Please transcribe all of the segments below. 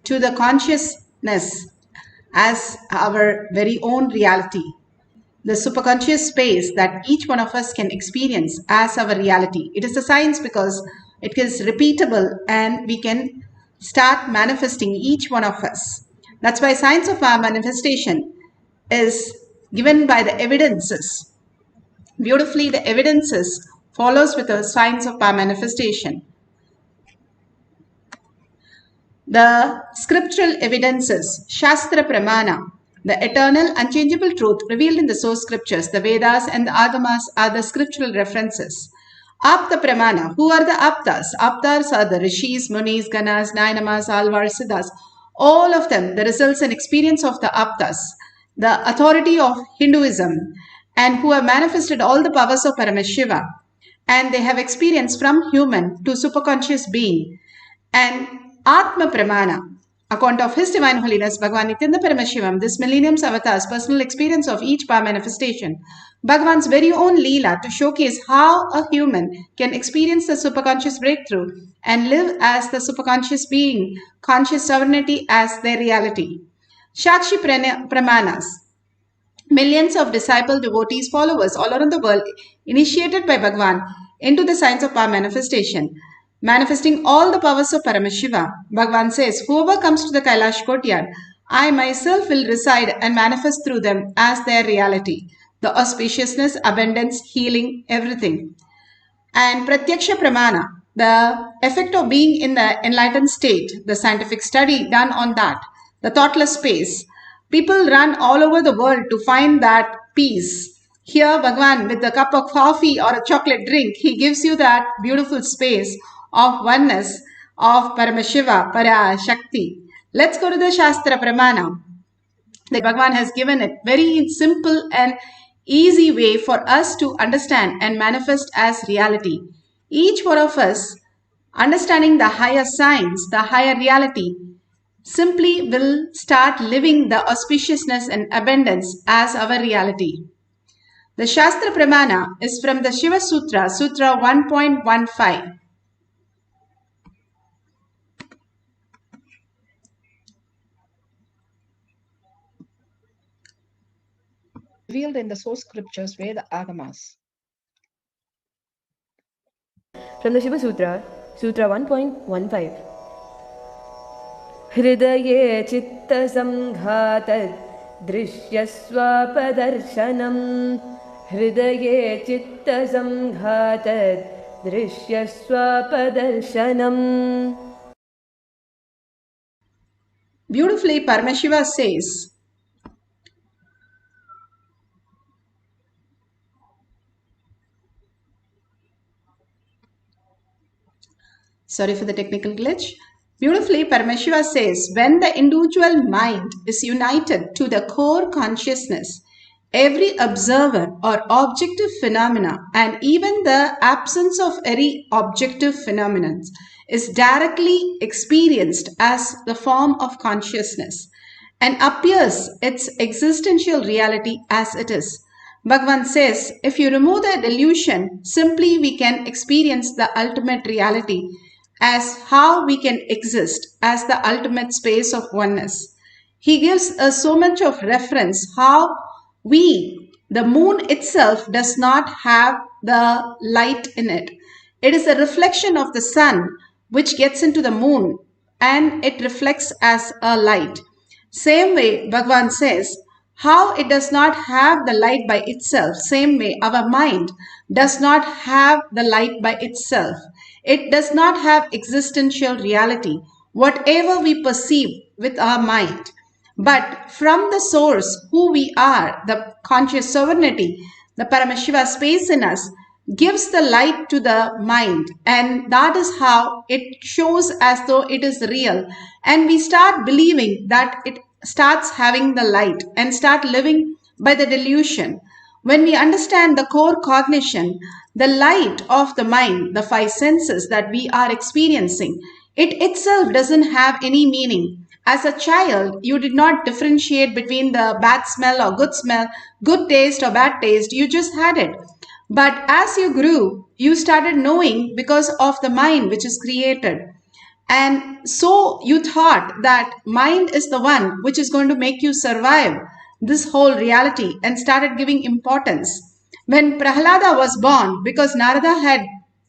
to the consciousness as our very own reality. The superconscious space that each one of us can experience as our reality. It is a science because it is repeatable and we can start manifesting each one of us. That's why science of our manifestation is given by the evidences. Beautifully, the evidences follows with the science of our manifestation. The scriptural evidences, Shastra Pramana, the eternal, unchangeable truth revealed in the source scriptures, the Vedas and the Agamas are the scriptural references. Apta Pramana, who are the Aptas? Aptas are the Rishis, Munis, Ganas, Nainamas, Alvars, Siddhas. All of them, the results and experience of the Aptas, the authority of Hinduism, and who have manifested all the powers of Paramashiva. And they have experienced from human to superconscious being. And Atma Pramana, account of His Divine Holiness Bhagavan Nithyananda Paramashivam, this millennium's avatar's personal experience of each power manifestation, Bhagavan's very own Leela to showcase how a human can experience the superconscious breakthrough and live as the superconscious being, conscious sovereignty as their reality. Shakshi Pramanas, millions of disciple devotees, followers all around the world, initiated by Bhagavan into the science of power manifestation, manifesting all the powers of Paramashiva. Bhagavan says, whoever comes to the Kailash Courtyard, I myself will reside and manifest through them as their reality. The auspiciousness, abundance, healing, everything. And Pratyaksha Pramana, the effect of being in the enlightened state, the scientific study done on that, the thoughtless space. People run all over the world to find that peace. Here, Bhagavan, with a cup of coffee or a chocolate drink, he gives you that beautiful space of oneness of Paramashiva, Parashakti. Let's go to the Shastra Pramana. The Bhagavan has given it very simple and easy way for us to understand and manifest as reality. Each one of us, understanding the higher science, the higher reality, simply will start living the auspiciousness and abundance as our reality. The Shastra Pramana is from the Shiva Sutra, Sutra 1.15. Revealed in the source scriptures, Veda Agamas. From the Shiva Sutra, Sutra 1.15. Hridaye chitta samghatad drishyaswapadarsanam. Hridaye chitta samghatad drishyaswapadarsanam. Beautifully, Paramashiva says, sorry for the technical glitch. Beautifully, Paramashiva says, when the individual mind is united to the core consciousness, every observer or objective phenomena and even the absence of any objective phenomenon is directly experienced as the form of consciousness and appears its existential reality as it is. Bhagavan says, if you remove the delusion, simply we can experience the ultimate reality as how we can exist as the ultimate space of oneness. He gives us so much of reference how the moon itself does not have the light in it. It is a reflection of the sun which gets into the moon and it reflects as a light. Same way, Bhagavan says, how it does not have the light by itself. Same way, our mind does not have the light by itself. It does not have existential reality, whatever we perceive with our mind. But from the source, who we are, the conscious sovereignty, the Paramashiva space in us, gives the light to the mind. And that is how it shows as though it is real. And we start believing that it starts having the light and start living by the delusion. When we understand the core cognition, the light of the mind, the five senses that we are experiencing, it itself doesn't have any meaning. As a child, you did not differentiate between the bad smell or good smell, good taste or bad taste. You just had it. But as you grew, you started knowing because of the mind which is created. And so you thought that mind is the one which is going to make you survive this whole reality and started giving importance. When Prahlada was born, because Narada had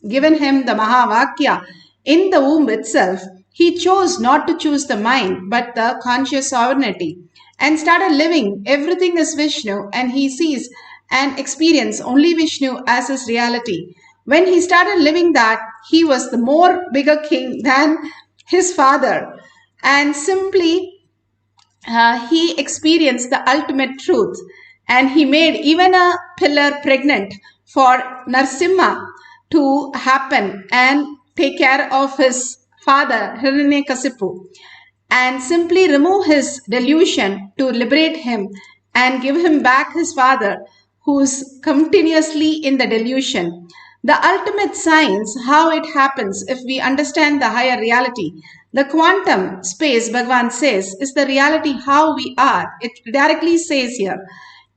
given him the Mahavakya in the womb itself, he chose not to choose the mind but the conscious sovereignty and started living. Everything is Vishnu, and he sees and experience only Vishnu as his reality. When he started living that, he was the more bigger king than his father, and simply he experienced the ultimate truth, and he made even a pillar pregnant for Narsimha to happen and take care of his father Hiranyakasipu, and simply remove his delusion to liberate him and give him back his father who's continuously in the delusion. The ultimate science, how it happens if we understand the higher reality. The quantum space, Bhagavan says, is the reality how we are. It directly says here.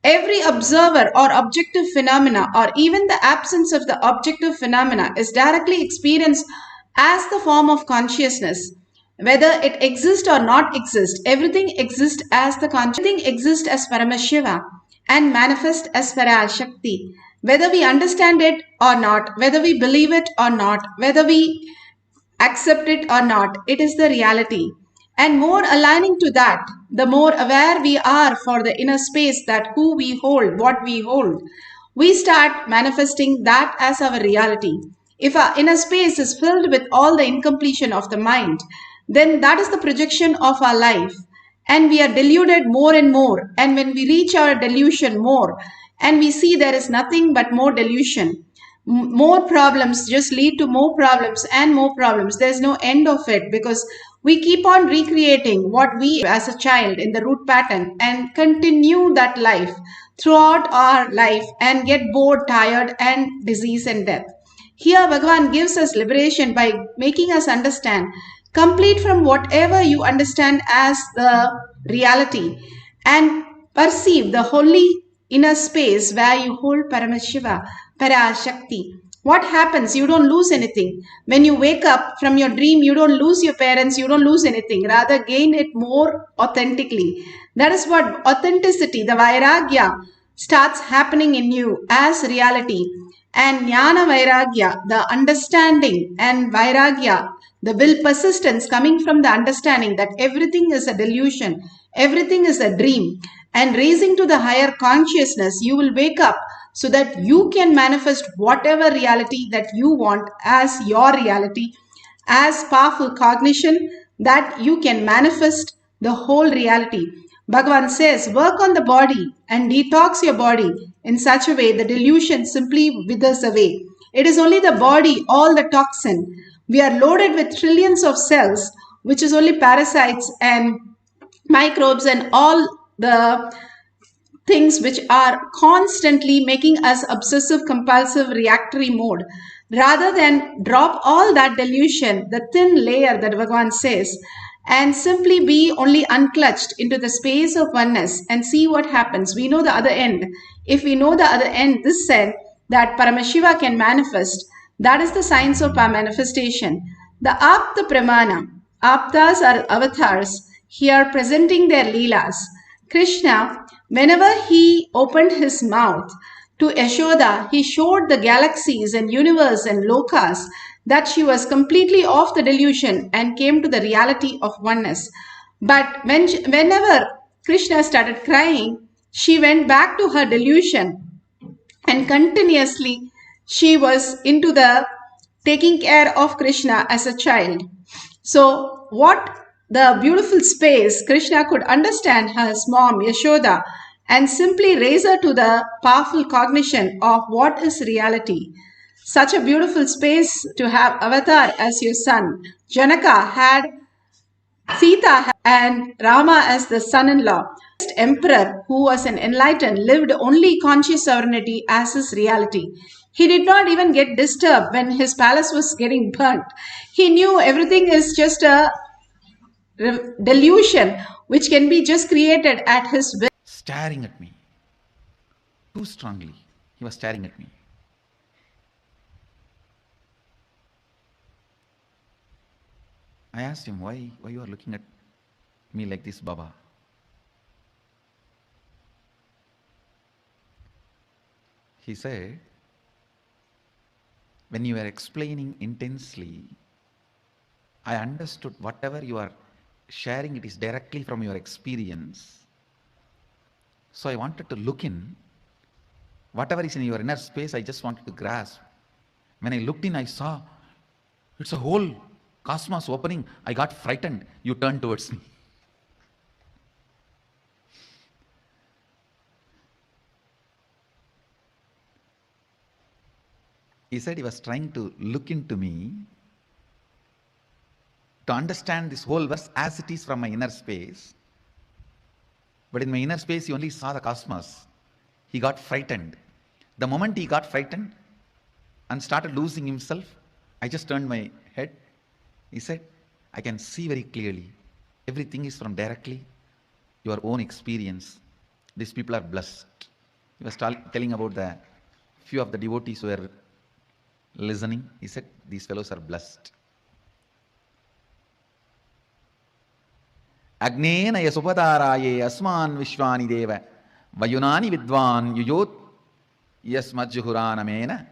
Every observer or objective phenomena, or even the absence of the objective phenomena, is directly experienced as the form of consciousness. Whether it exists or not exist, everything exists as the consciousness. Everything exists as Paramashiva and manifest as Parashakti. Whether we understand it or not, whether we believe it or not, whether we accept it or not, it is the reality. And more aligning to that, the more aware we are for the inner space that who we hold, what we hold, we start manifesting that as our reality. If our inner space is filled with all the incompletion of the mind, then that is the projection of our life. And we are deluded more and more. And when we reach our delusion more, and we see there is nothing but more delusion, more problems just lead to more problems and more problems. There's no end of it, because we keep on recreating what we as a child in the root pattern and continue that life throughout our life and get bored, tired, and disease and death. Here Bhagavan gives us liberation by making us understand complete from whatever you understand as the reality, and perceive the holy inner space where you hold Paramashiva, Parashakti. What happens? You don't lose anything. When you wake up from your dream, you don't lose your parents, you don't lose anything. Rather, gain it more authentically. That is what authenticity, the Vairagya, starts happening in you as reality. And Jnana Vairagya, the understanding, and Vairagya, the will persistence coming from the understanding that everything is a delusion, everything is a dream, and raising to the higher consciousness, you will wake up so that you can manifest whatever reality that you want as your reality, as powerful cognition that you can manifest the whole reality. Bhagavan says, work on the body and detox your body in such a way the delusion simply withers away. It is only the body, all the toxin. We are loaded with trillions of cells, which is only parasites and microbes and all the things which are constantly making us obsessive compulsive reactory mode. Rather than drop all that delusion, the thin layer that Bhagavan says, and simply be only unclutched into the space of oneness and see what happens. We know the other end. If we know the other end, this said that Paramashiva can manifest, that is the science of our manifestation. The Apta Pramana, Aptas are avatars here presenting their leelas. Krishna, whenever he opened his mouth to Yashoda, he showed the galaxies and universe and lokas that she was completely off the delusion and came to the reality of oneness. But whenever Krishna started crying, she went back to her delusion, and continuously she was into the taking care of Krishna as a child. So what the beautiful space Krishna could understand his mom Yashoda and simply raise her to the powerful cognition of what is reality. Such a beautiful space to have Avatar as your son. Janaka had Sita and Rama as the son-in-law. Emperor, who was an enlightened, lived only conscious sovereignty as his reality. He did not even get disturbed when his palace was getting burnt. He knew everything is just a delusion which can be just created at his will. Staring at me too strongly. He was staring at me. I asked him, why you are looking at me like this, Baba? He said, when you are explaining intensely, I understood whatever you are sharing, it is directly from your experience. So I wanted to look in. Whatever is in your inner space, I just wanted to grasp. When I looked in, I saw it's a whole cosmos opening. I got frightened. You turned towards me. He said he was trying to look into me to understand this whole verse as it is from my inner space. But in my inner space, he only saw the cosmos. He got frightened. The moment he got frightened and started losing himself, I just turned my head. He said, I can see very clearly. Everything is from directly your own experience. These people are blessed. He was telling about the few of the devotees who were listening. He said, these fellows are blessed. Agnena yasupataraye asman vishwani deva vayunani vidvan yuyot yasmajjuhuranamena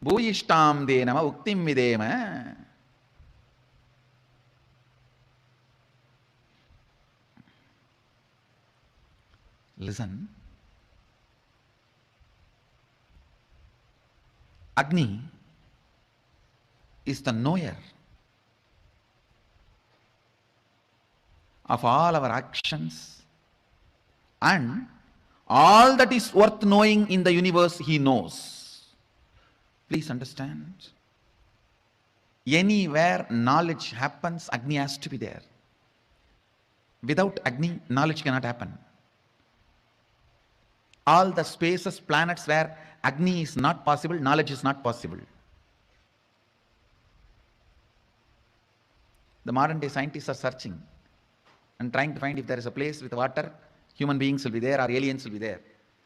bhuyishtam denama uktim videma. Listen. Agni is the knower of all our actions, and all that is worth knowing in the universe he knows. Please understand. Anywhere knowledge happens, Agni has to be there. Without Agni, knowledge cannot happen. All the spaces, planets where Agni is not possible, knowledge is not possible. The modern day scientists are searching and trying to find if there is a place with water, human beings will be there or aliens will be there.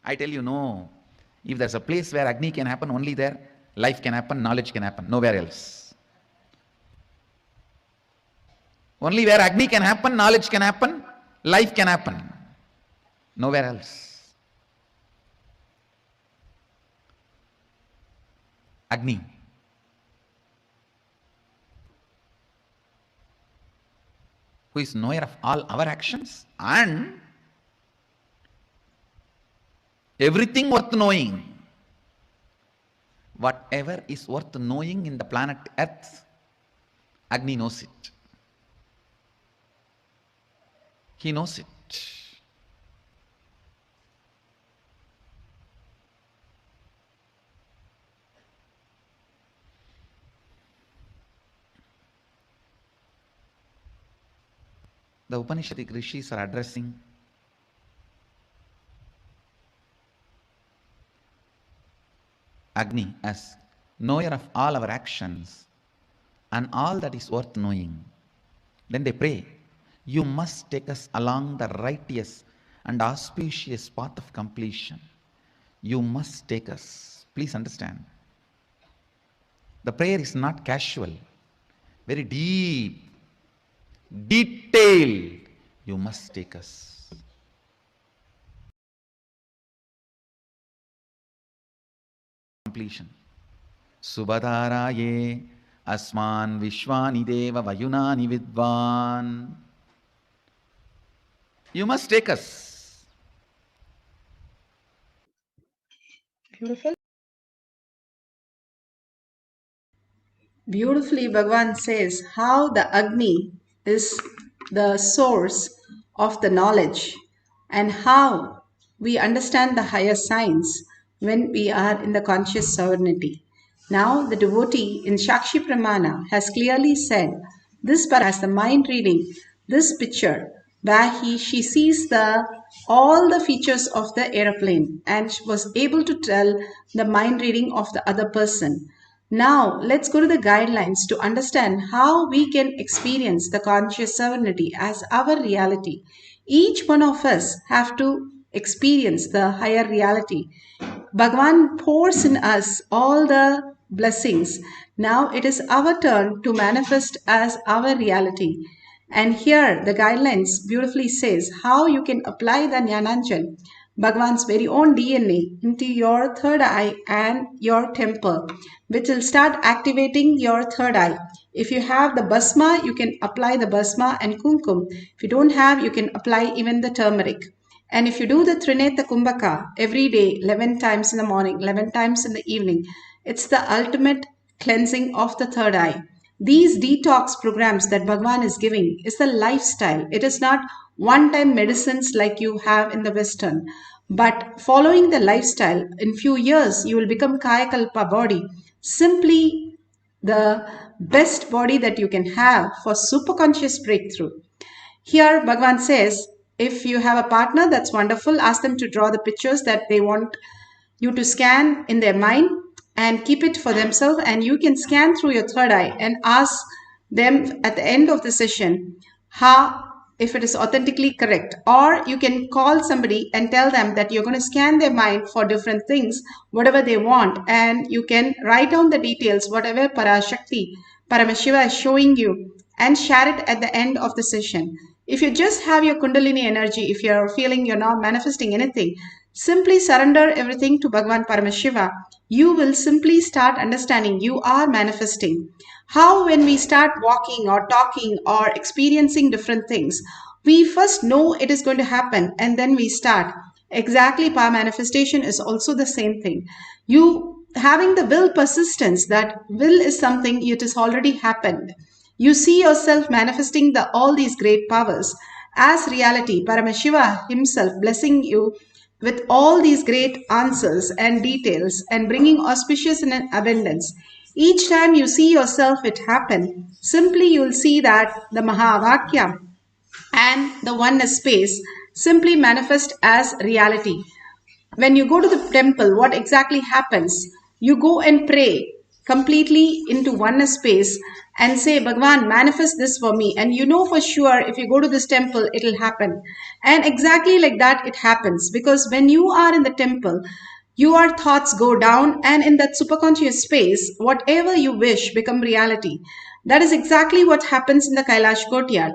I tell you, no. If there's a place where Agni can happen, only there life can happen, knowledge can happen, nowhere else. Only where Agni can happen, knowledge can happen, life can happen, nowhere else. Agni. Who is knower of all our actions and everything worth knowing. Whatever is worth knowing in the planet Earth, Agni knows it. He knows it. The Upanishadic rishis are addressing Agni as knower of all our actions and all that is worth knowing. Then they pray, you must take us along the righteous and auspicious path of completion. You must take us. Please understand. The prayer is not casual, very deep, detailed. You must take us. Completion. Subhadharaye asman vishwani deva vayunani vidvan. You must take us. Beautiful. Beautifully, Bhagavan says how the Agni is the source of the knowledge and how we understand the higher science when we are in the conscious serenity. Now, the devotee in Shakshi Pramana has clearly said this as the mind reading this picture where she sees all the features of the aeroplane and was able to tell the mind reading of the other person. Now, let's go to the guidelines to understand how we can experience the conscious serenity as our reality. Each one of us have to experience the higher reality. Bhagavan pours in us all the blessings. Now it is our turn to manifest as our reality. And here the guidelines beautifully says how you can apply the Jnananjan, Bhagwan's very own DNA, into your third eye and your temple, which will start activating your third eye. If you have the basma, you can apply the basma and kumkum. If you don't have, you can apply even the turmeric. And if you do the Trineta Kumbhaka every day, 11 times in the morning, 11 times in the evening, it's the ultimate cleansing of the third eye. These detox programs that Bhagwan is giving is the lifestyle. It is not one-time medicines like you have in the Western. But following the lifestyle, in few years, you will become Kayakalpa body. Simply the best body that you can have for superconscious breakthrough. Here, Bhagwan says, if you have a partner, that's wonderful. Ask them to draw the pictures that they want you to scan in their mind and keep it for themselves. And you can scan through your third eye and ask them at the end of the session if it is authentically correct. Or you can call somebody and tell them that you're going to scan their mind for different things, whatever they want. And you can write down the details, whatever Parashakti, Paramashiva is showing you, and share it at the end of the session. If you just have your Kundalini energy, if you're feeling you're not manifesting anything, simply surrender everything to Bhagwan Paramashiva. You will simply start understanding you are manifesting. How when we start walking or talking or experiencing different things, we first know it is going to happen and then we start. Exactly, power manifestation is also the same thing. You having the will persistence, that will is something, it has already happened. You see yourself manifesting all these great powers as reality. Paramashiva himself blessing you with all these great answers and details and bringing auspicious and abundance. Each time you see yourself it happen, simply you will see that the Mahavakya and the oneness space simply manifest as reality. When you go to the temple, what exactly happens? You go and pray completely into oneness space and say, Bhagwan, manifest this for me. And you know for sure if you go to this temple, it will happen. And exactly like that, it happens. Because when you are in the temple, your thoughts go down, and in that superconscious space, whatever you wish become reality. That is exactly what happens in the Kailash Courtyard.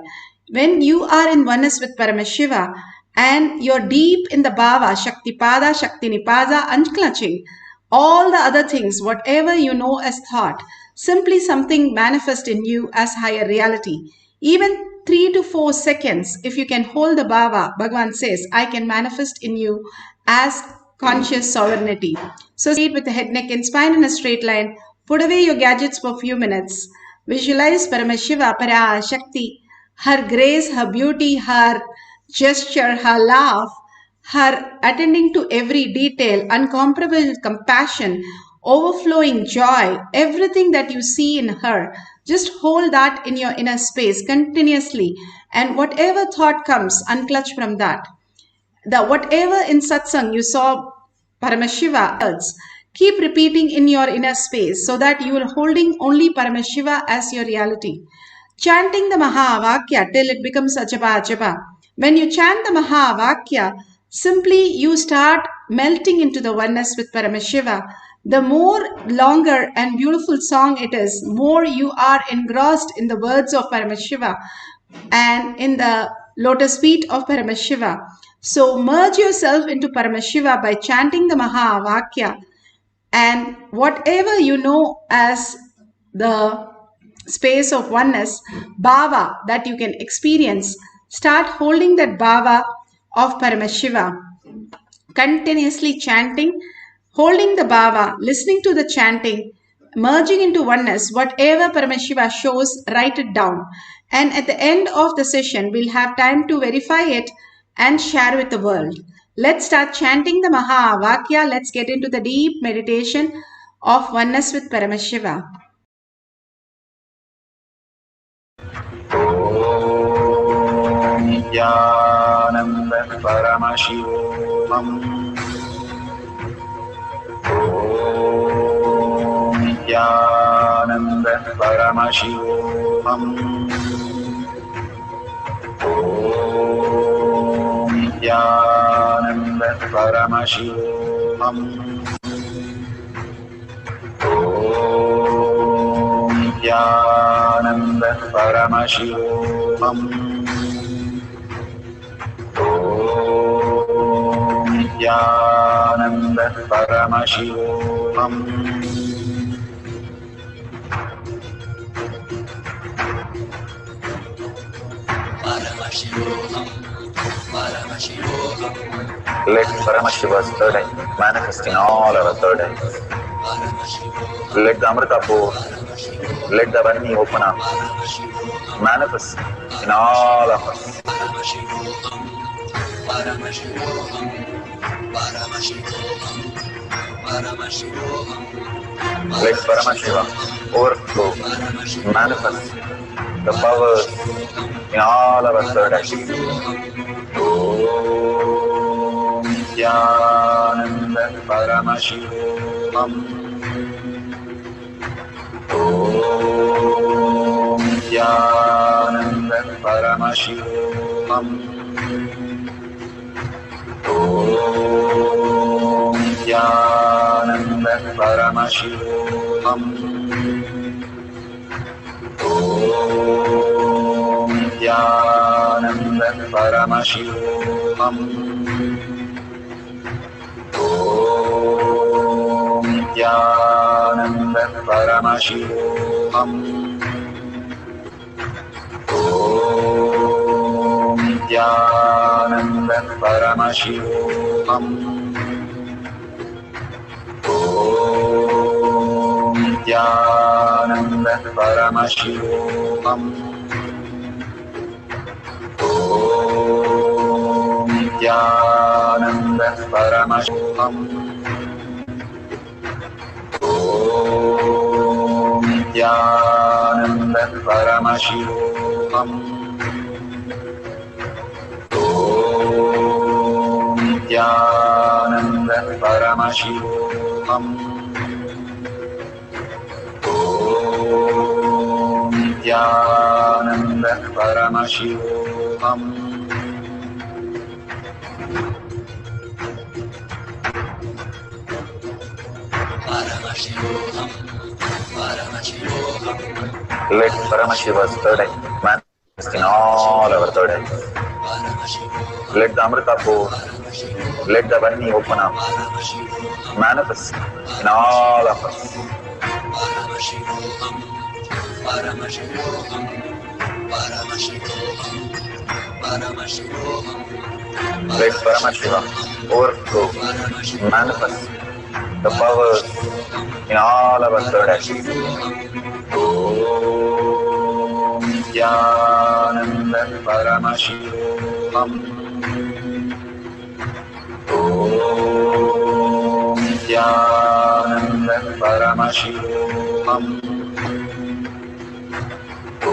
When you are in oneness with Paramashiva and you're deep in the Bhava, Shaktipada, Shaktinipada, unclutching, all the other things, whatever you know as thought, simply something manifest in you as higher reality. Even 3 to 4 seconds, if you can hold the Bhava, Bhagavan says, I can manifest in you as conscious sovereignty. So sit with the head, neck and spine in a straight line. Put away your gadgets for a few minutes. Visualize Paramashiva, Parashakti, her grace, her beauty, her gesture, her laugh, her attending to every detail, uncomparable compassion, overflowing joy, everything that you see in her. Just hold that in your inner space continuously, and whatever thought comes, unclutch from that. Whatever in satsang you saw Paramashiva words, keep repeating in your inner space so that you are holding only Paramashiva as your reality. Chanting the Mahavakya till it becomes Ajaba Ajaba. When you chant the Mahavakya, simply you start melting into the oneness with Paramashiva. The more longer and beautiful song it is, more you are engrossed in the words of Paramashiva and in the lotus feet of Paramashiva. So merge yourself into Paramashiva by chanting the Mahavakya, and whatever you know as the space of oneness, Bhava that you can experience, start holding that Bhava of Paramashiva, continuously chanting, holding the Bhava, listening to the chanting, merging into oneness. Whatever Paramashiva shows, write it down. And at the end of the session, we'll have time to verify it and share with the world. Let's start chanting the Mahavakya. Let's get into the deep meditation of oneness with Paramashiva. Nithyananda Paramashivoham. Nithyananda Paramashivoham. Nithyananda Paramashivoham. Paramashivoham. Om Nithyananda Paramashivoham. Let Paramashiva's third eye manifest in all our third eyes. Let the Amrita pour, let the Varni open up, manifest in all of us. Let Paramashiva overflow, manifest the powers in all our third eyes. Om Nithyananda Paramashivoham. Om Nithyananda Paramashivoham. Om Nithyananda Paramashivoham. Om Nithyananda Paramashivoham. Om Nithyananda Paramashivoham. Om Nithyananda Paramashivoham. Om Nithyananda Paramashivoham. Om Nithyananda Paramashivoham. Om Nithyananda Paramashivoham. Om Nithyananda Paramashivoham. Om Nithyananda Paramashivoham. Let Paramashiva's third eye manifest in all our third eyes. Let the Amrita pour, let the Varni open up, manifest in all of us. Let Paramashiva overflow, manifest the powers in all our third eyes. Om Nithyananda Paramashivoham. Om Nithyananda Paramashivoham. Om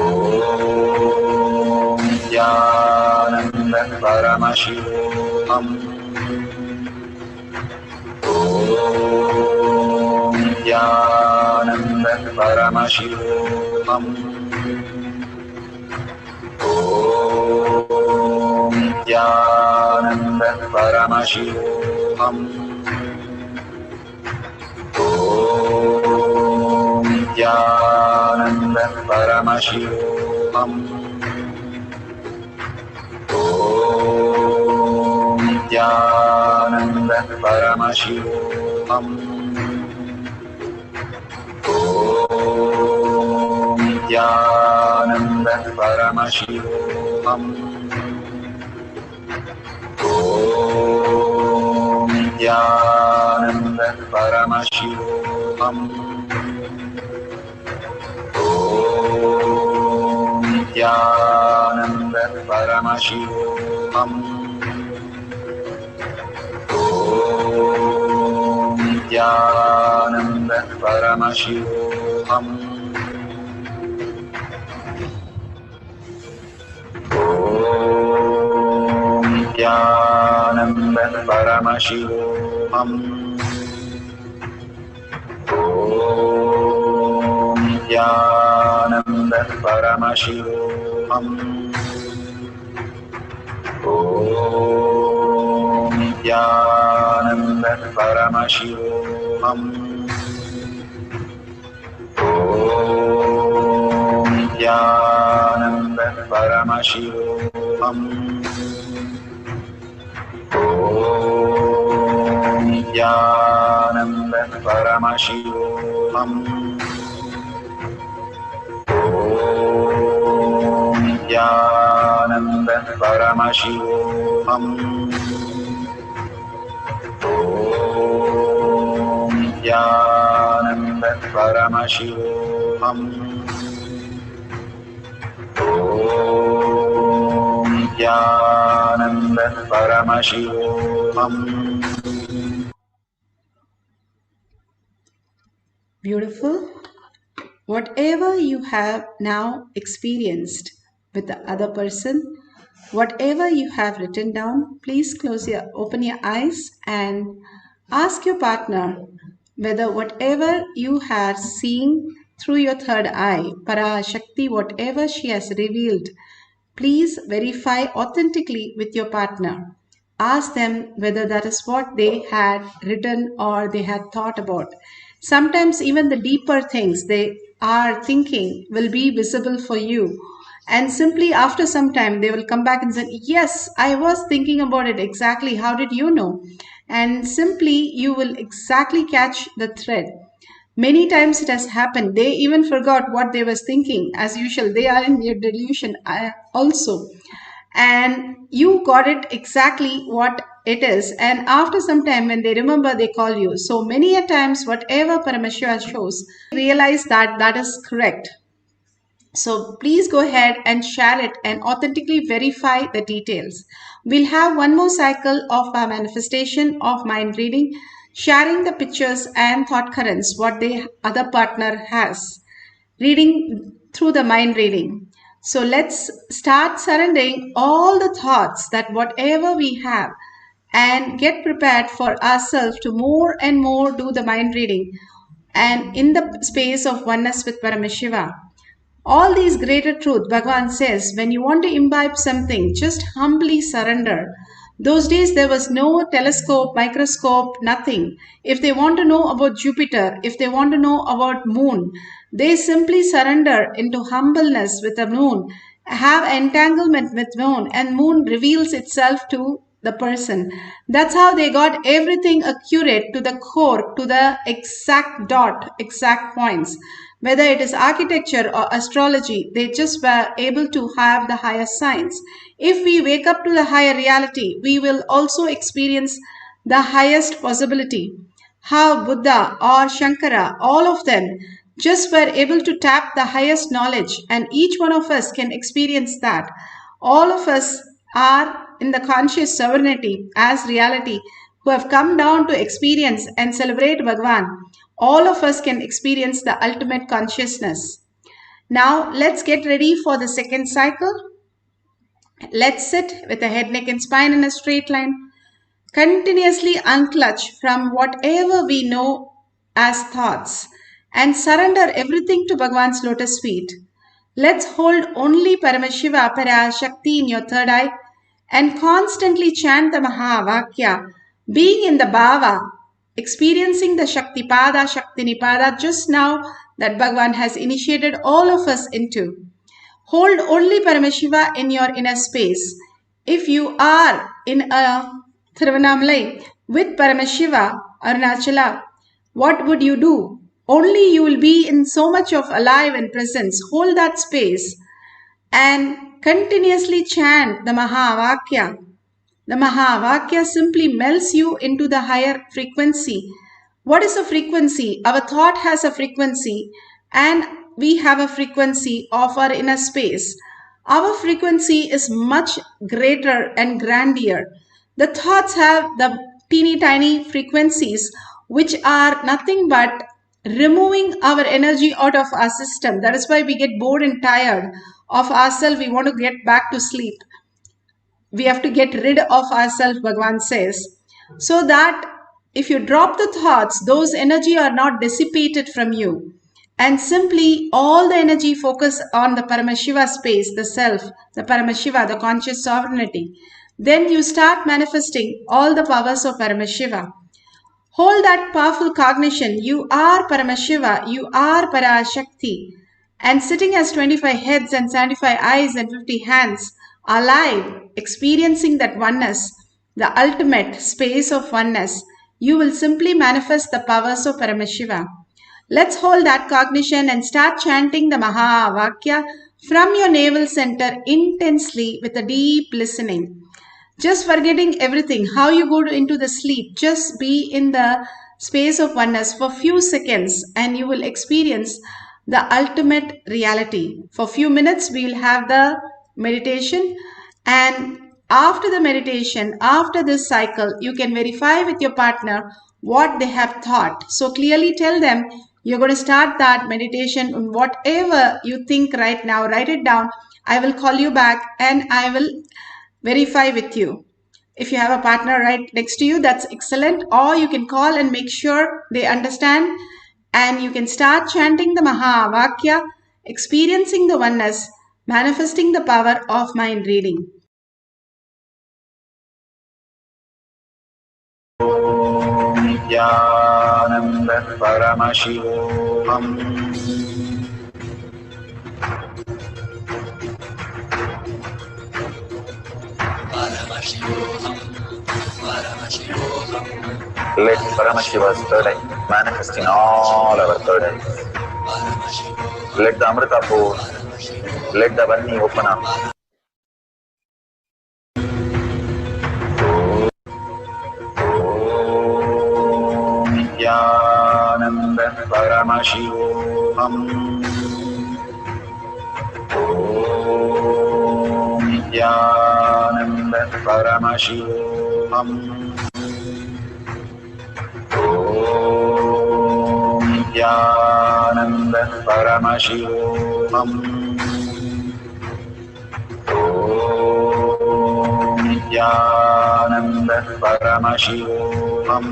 Nithyananda Paramashivoham. Om Nithyananda Paramashivoham. Om Nithyananda Paramashivoham. Om Nithyananda Paramashivoham. Om Nithyananda Paramashivoham. Om Nithyananda Paramashivoham. Om Nithyananda Paramashivoham. Om Nithyananda Paramashivoham. Om Nithyananda Paramashivoham. Om Nithyananda Paramashivoham. Om Nithyananda Paramashivoham. Om Nithyananda Paramashivoham. Om Nithyananda Paramashivoham. Om Nithyananda Paramashivoham. Om Nithyananda Paramashivoham. Om Nithyananda Paramashivoham. Om Nithyananda Paramashivoham. Beautiful. Whatever you have now experienced with the other person, whatever you have written down, please open your eyes and ask your partner whether whatever you are seeing through your third eye, Parashakti, whatever she has revealed, please verify authentically with your partner. Ask them whether that is what they had written or they had thought about. Sometimes even the deeper things they are thinking will be visible for you. And simply after some time, they will come back and say, yes, I was thinking about it exactly. How did you know? And simply you will exactly catch the thread. Many times it has happened. They even forgot what they was thinking. As usual, they are in their delusion also. And you got it exactly what it is. And after some time, when they remember, they call you. So many a times, whatever Paramashiva shows, realize that that is correct. So please go ahead and share it and authentically verify the details. We'll have one more cycle of our manifestation of mind reading, sharing the pictures and thought currents, what the other partner has, reading through the mind reading. So let's start surrendering all the thoughts that whatever we have and get prepared for ourselves to more and more do the mind reading and in the space of oneness with Paramashiva. All these greater truth, Bhagavan says, when you want to imbibe something, just humbly surrender. Those days there was no telescope, microscope, nothing. If they want to know about Jupiter, if they want to know about moon, they simply surrender into humbleness with the moon, have entanglement with moon, and moon reveals itself to the person. That's how they got everything accurate to the core, to the exact dot, exact points. Whether it is architecture or astrology, they just were able to have the higher science. If we wake up to the higher reality, we will also experience the highest possibility. How Buddha or Shankara, all of them just were able to tap the highest knowledge, and each one of us can experience that. All of us are in the conscious sovereignty as reality who have come down to experience and celebrate Bhagavan. All of us can experience the ultimate consciousness. Now let's get ready for the second cycle. Let's sit with the head, neck and spine in a straight line. Continuously unclutch from whatever we know as thoughts and surrender everything to Bhagavan's lotus feet. Let's hold only Paramashiva, Parashakti in your third eye and constantly chant the Mahavakya, being in the Bhava, experiencing the Shakti Pada, Shakti Nipada just now that Bhagavan has initiated all of us into. Hold only Paramashiva in your inner space. If you are in a Thiruvannamalai with Paramashiva, Arunachala, what would you do? Only you will be in so much of alive and presence. Hold that space and continuously chant the Mahavakya. The Mahavakya simply melts you into the higher frequency. What is a frequency? Our thought has a frequency and we have a frequency of our inner space. Our frequency is much greater and grandeur. The thoughts have the teeny tiny frequencies which are nothing but removing our energy out of our system. That is why we get bored and tired of ourselves. We want to get back to sleep. We have to get rid of ourselves, Bhagavan says, so that if you drop the thoughts, those energy are not dissipated from you. And simply all the energy focus on the Paramashiva space, the self, the Paramashiva, the conscious sovereignty. Then you start manifesting all the powers of Paramashiva. Hold that powerful cognition. You are Paramashiva. You are Parashakti. and sitting as 25 heads and 75 eyes and 50 hands, alive, experiencing that oneness, the ultimate space of oneness, you will simply manifest the powers of Paramashiva. Let's hold that cognition and start chanting the Mahavakya from your navel center intensely with a deep listening. Just forgetting everything, how you go into the sleep, just be in the space of oneness for few seconds and you will experience the ultimate reality. For few minutes, we will have the meditation, and after the meditation, after this cycle, you can verify with your partner what they have thought. So clearly tell them you're going to start that meditation on whatever you think right now. Write it down. I will call you back and I will verify with you. If you have a partner right next to you, that's excellent. Or you can call and make sure they understand. And you can start chanting the Mahavakya, experiencing the oneness, manifesting the power of mind reading. Nithyananda Paramashivoham. Let Paramashiva's third eye manifest in all our third eyes. Let the Amrita pour, let the Vani open up. Nithyananda Paramashivoham. Nithyananda Paramashivoham. Nithyananda Paramashivoham. Nithyananda Paramashivoham.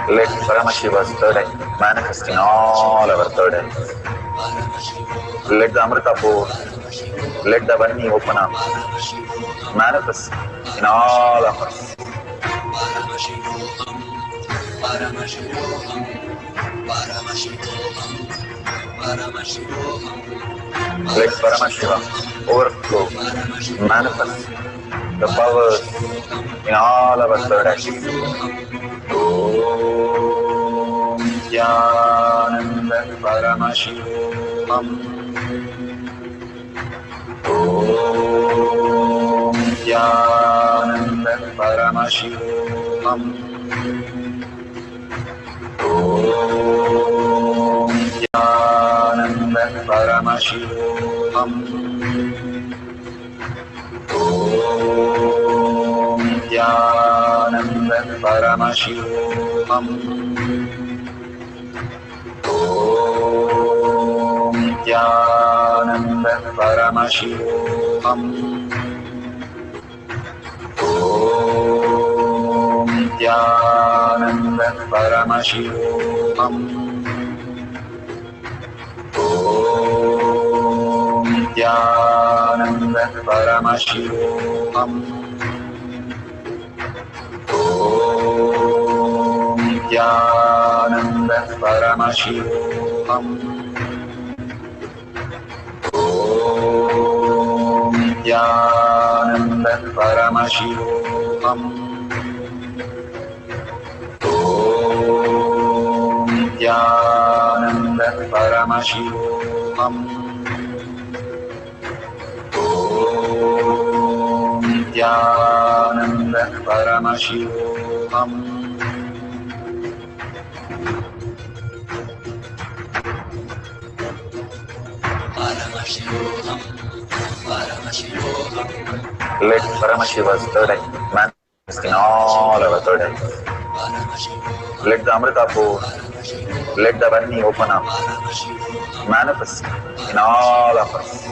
Let Paramashiva's third eye manifest in all our third eyes. Let the Amrita pour, let the Vani open up, manifest in all of us. Let Paramashiva overflow, manifest the powers in all our third eyes. Om Nithyananda Paramashivoham. Om Nithyananda Paramashivoham. Om Nithyananda Paramashivoham. Om Nithyananda Paramashivoham. Om Nithyananda Paramashivoham. Om Nithyananda Paramashivoham. Om Nithyananda Paramashivoham. Om Nithyananda Paramashivoham. Om Nithyananda Paramashivoham. Om Nithyananda Paramashivoham. Om Nithyananda Paramashivoham. Let Paramashiva's third eye manifest in all our third eyes. Let the Amrita pour, let the Vani open up, manifest in all of us.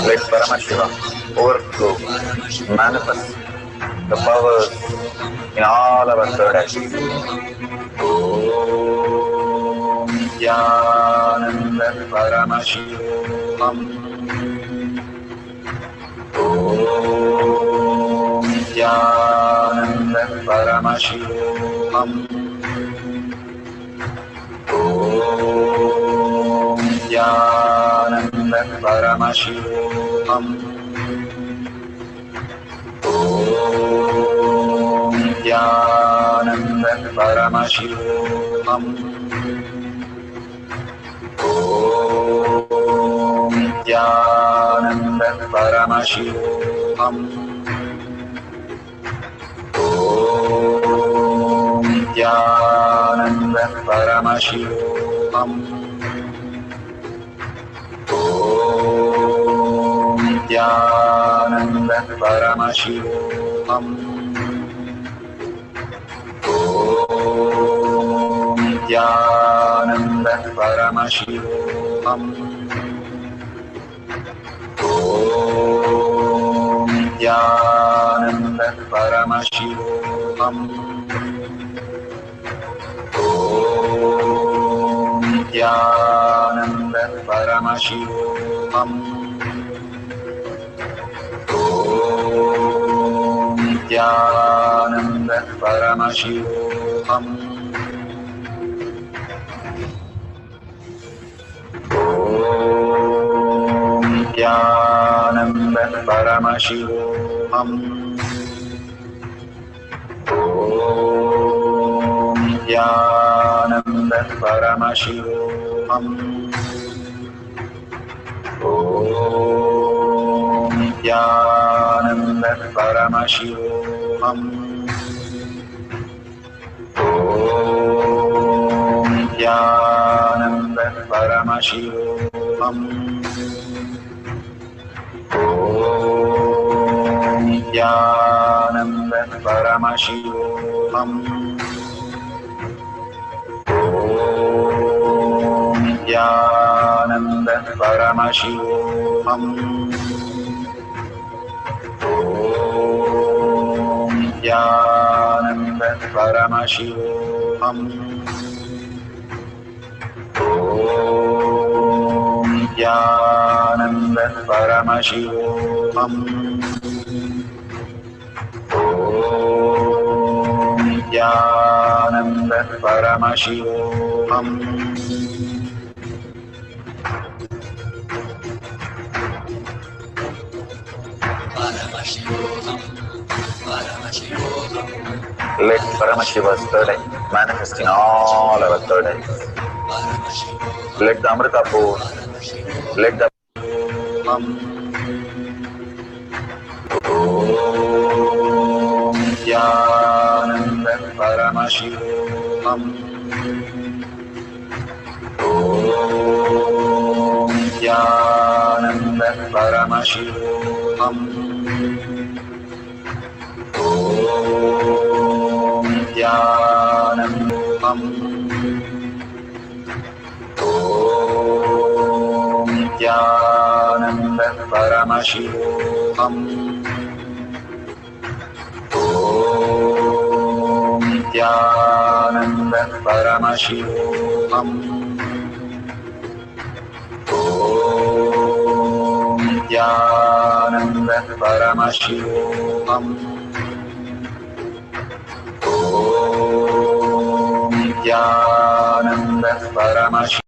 Let Paramashiva overflow, manifest the powers in all our third eyes. Om Nithyananda Paramashivoham. Om Nithyananda Paramashivoham. Om Nithyananda Paramashivoham. Om Nithyananda Paramashivoham. Om Nithyananda Paramashivoham. Om Nithyananda Paramashivoham. Om Nithyananda Paramashivoham. Om Nithyananda Paramashivoham. Om Nithyananda Paramashivoham. Om Nithyananda Paramashivoham. Om Nithyananda Paramashivoham. Om Nithyananda Paramashivoham. Om Nithyananda Paramashivoham. Om Nithyananda Paramashivoham. Om Nithyananda Paramashivoham. Om Nithyananda Paramashivoham. Om Nithyananda Paramashivoham. Om Nithyananda Paramashivoham. Om Nithyananda Paramashivoham. Om Nithyananda Paramashivoham. Let Paramashiva's third eye manifest in all our third eyes. Let the Amrita pour, let the Om Nithyananda Paramashivoham. Om Nithyananda Paramashivoham. Om Nithyananda Om Nithyananda Paramashivoham. Om Nithyananda Paramashivoham. Om Nithyananda Paramashivoham. Om Nithyananda Paramashivoham.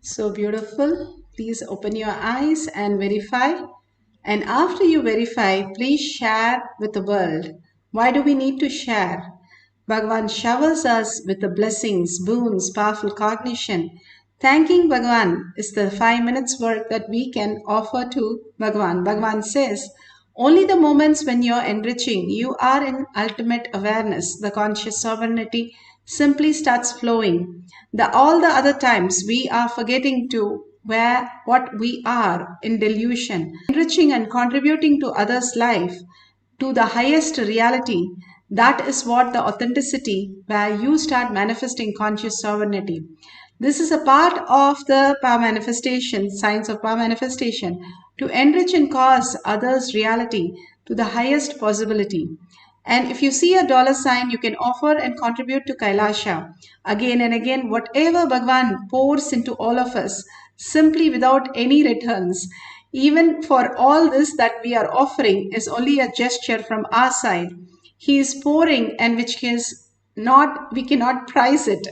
So beautiful. Please open your eyes and verify. And after you verify, please share with the world. Why do we need to share? Bhagavan showers us with the blessings, boons, powerful cognition. Thanking Bhagavan is the 5 minutes work that we can offer to Bhagavan. Bhagavan says, only the moments when you're enriching, you are in ultimate awareness, the conscious sovereignty simply starts flowing. All the other times we are forgetting to where what we are in delusion, enriching and contributing to others' life, to the highest reality. That is what the authenticity where you start manifesting conscious sovereignty. This is a part of the power manifestation, science of power manifestation, to enrich and cause others' reality to the highest possibility. And if you see a dollar sign, you can offer and contribute to Kailasha. Again and again, whatever Bhagwan pours into all of us, simply without any returns. Even for all this that we are offering is only a gesture from our side. He is pouring, and which is not, we cannot price it.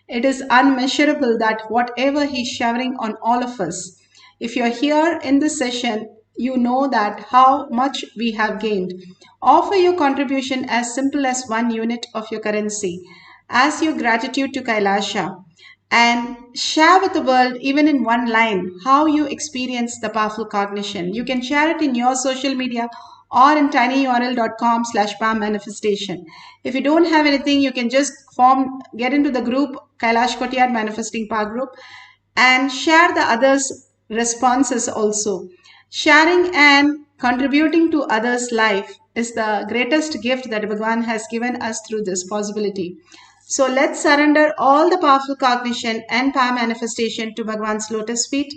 It is unmeasurable that whatever he's showering on all of us. If you're here in this session, you know that how much we have gained. Offer your contribution as simple as 1 unit of your currency as your gratitude to Kailasha, and share with the world, even in one line, how you experience the powerful cognition. You can share it in your social media or in tinyurl.com/power manifestation. If you don't have anything, you can just get into the group Kailash Kotiyar Manifesting Power Group and share the others' responses also. Sharing and contributing to others' life is the greatest gift that Bhagwan has given us through this possibility. So let's surrender all the powerful cognition and power manifestation to Bhagwan's lotus feet,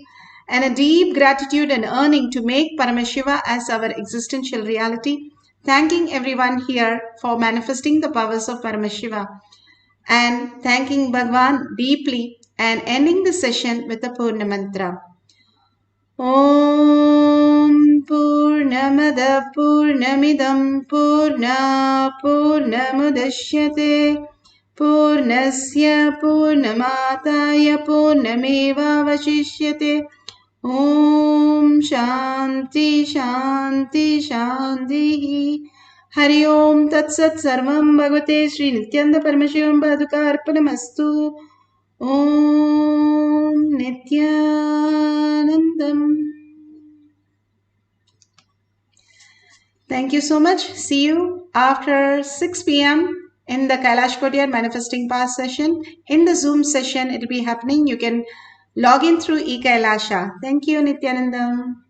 and a deep gratitude and yearning to make Paramashiva as our existential reality, thanking everyone here for manifesting the powers of Paramashiva, and thanking Bhagwan deeply, and ending the session with the Purna Mantra. Om Purnamada Purnamidam Purna Purnamudashyate Purnasya Purnamataya Purnameva Vashishyate. Om Shanti Shanti Shanti. Hari Om Tat Sat Sarvam Bhagavate Sri Nithyananda Paramashivam Paduka Arpanamastu. Om Nithyanandam. Thank you so much. See you after 6 p.m. in the Kailash Kotiyar Manifesting Power session. In the Zoom session, it will be happening. You can log in through eKailasha. Thank you, Nithyanandam.